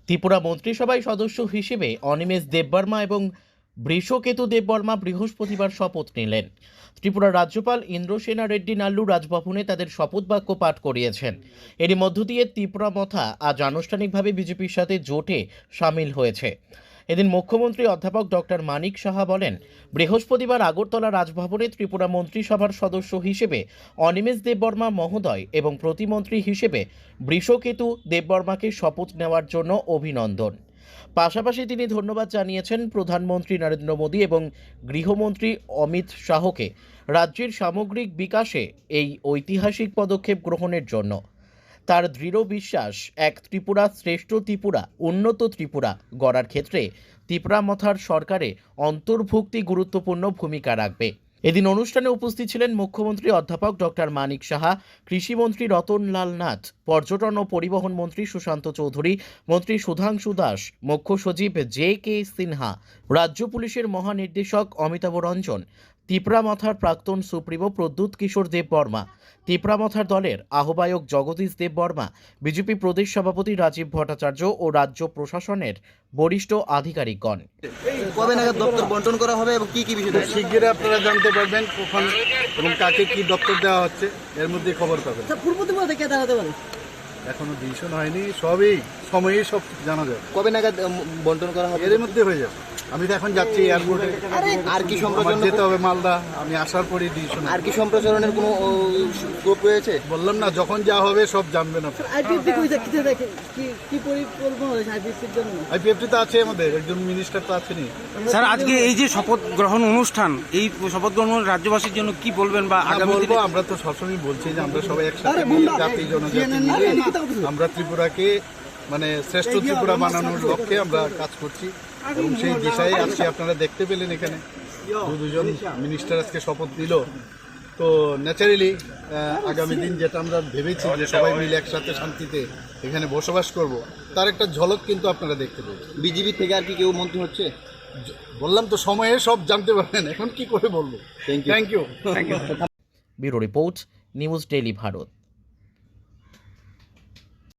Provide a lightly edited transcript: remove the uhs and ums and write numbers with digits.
ত্রিপুরা মন্ত্রিসভায় সদস্য হিসেবে অনিমেষ দেববর্মা এবং বৃষকেতু দেববর্মা বৃহস্পতিবার শপথ নিলেন। ত্রিপুরার রাজ্যপাল ইন্দ্রসেনা রেড্ডি নাল্লু রাজভবনে তাদের শপথ বাক্য পাঠ করিয়েছেন। এরই মধ্য দিয়ে ত্রিপুরা মথা আজ আনুষ্ঠানিকভাবে বিজেপির সাথে জোটে সামিল হয়েছে। এদিন মুখ্যমন্ত্রী অধ্যাপক ডক্টর মানিক সাহা বলেন, বৃহস্পতিবার আগরতলা রাজভবনে ত্রিপুরা মন্ত্রিসভার সদস্য হিসেবে অনিমেষ দেববর্মা মহোদয় এবং প্রতিমন্ত্রী হিসেবে বৃষকেতু দেববর্মাকে শপথ নেওয়ার জন্য অভিনন্দন। পাশাপাশি তিনি ধন্যবাদ জানিয়েছেন প্রধানমন্ত্রী নরেন্দ্র মোদী এবং গৃহমন্ত্রী অমিত শাহকে রাজ্যের সামগ্রিক বিকাশে এই ঐতিহাসিক পদক্ষেপ গ্রহণের জন্য। তার দৃঢ় বিশ্বাস, এক ত্রিপুরা শ্রেষ্ঠ ত্রিপুরা, উন্নত ত্রিপুরা গড়ার ক্ষেত্রে ত্রিপুরা মথার সরকারে অন্তর্ভুক্তি গুরুত্বপূর্ণ ভূমিকা রাখবে। এদিন অনুষ্ঠানে উপস্থিত ছিলেন মুখ্যমন্ত্রী অধ্যাপক ডক্টর মানিক সাহা, কৃষিমন্ত্রী রতনলাল নাথ, পর্যটন ও পরিবহন মন্ত্রী সুশান্ত চৌধুরী, মন্ত্রী সুধাংশু দাস, মুখ্য সচিব জে.কে. সিনহা, রাজ্য পুলিশের মহানির্দেশক অমিতাভ রঞ্জন, ত্রিপুরা মথার প্রাক্তন সুপ্রিমো প্রদ্যুৎ কিশোর দেববর্মা, ত্রিপুরা মথার দলের আহ্বায়ক জগদীশ দেববর্মা, বিজেপি প্রদেশ সভাপতি রাজীব ভট্টাচার্য ও রাজ্য প্রশাসনের বরিষ্ঠ আধিকারিকগণ। কবে নাগাদ দপ্তর বন্টন করা হবে এবং কি কি বিষয়? শিগগিরই আপনারা জানতে পারবেন কখন এবং কাকে কি দপ্তর দেওয়া হচ্ছে, এর মধ্যে খবর পাবেন। পূর্ব ত্রিপুরা থেকে দাঁড়াতে পারে এখনো ডিসিশন হয়নি, সবই সময়েই সব জানা যাবে। কবে নাগাদ বন্টন করা হবে? এর মধ্যে হয়ে যাবে। আমি তো এখন যাচ্ছি এয়ারপোর্টে, আর কি আমার সম্প্রচারণ যেতে হবে মালদা। আমি আসার পরই ডিসিশন। আর কি সম্প্রচারণের কোনো স্কোপ রয়েছে? বললাম না, যখন যা হবে সব জানবেন আপনারা। আইপিএফটি কই দেখতে দেখে কি পরিকল্পনা হয়েছে আইপিএফটির জন্য? আইপিএফটি তো আছে, আমাদের একজন মিনিস্টার তো আছেনি। স্যার, আজকে এই যে শপথ গ্রহণ অনুষ্ঠান, এই শপথ গ্রহণ রাজ্যবাসীর জন্য কি বলবেন বা আগামী বলবো, দিনে? আমরা তো সবসময় বলছি যে আমরা সবাই একসাথে মিলে জাতি জনজাতি মিলে আমরা ত্রিপুরাকে মানে শ্রেষ্ঠ ত্রিপুরা বানানোর লক্ষ্যে আমরা কাজ করছি এবং সেই দিশায় আজকে আপনারা দেখতে পেলেন এখানে দুজন মিনিস্টার আজকে শপথ নিল। তো ন্যাচারালি আগামী দিন যেটা আমরা ভেবেছি যে সবাই মিলে একসাথে শান্তিতে এখানে বসবাস করব, তার একটা ঝলক কিন্তু আপনারা দেখতে পেলেন। বিজেপি থেকে আর কি কেউ মন্ত্রী হচ্ছে? বললাম তো, সময়ে সব জানতে পারবেন, এখন কি করে বলবো। Thank you. Bureau report, news daily Bharat.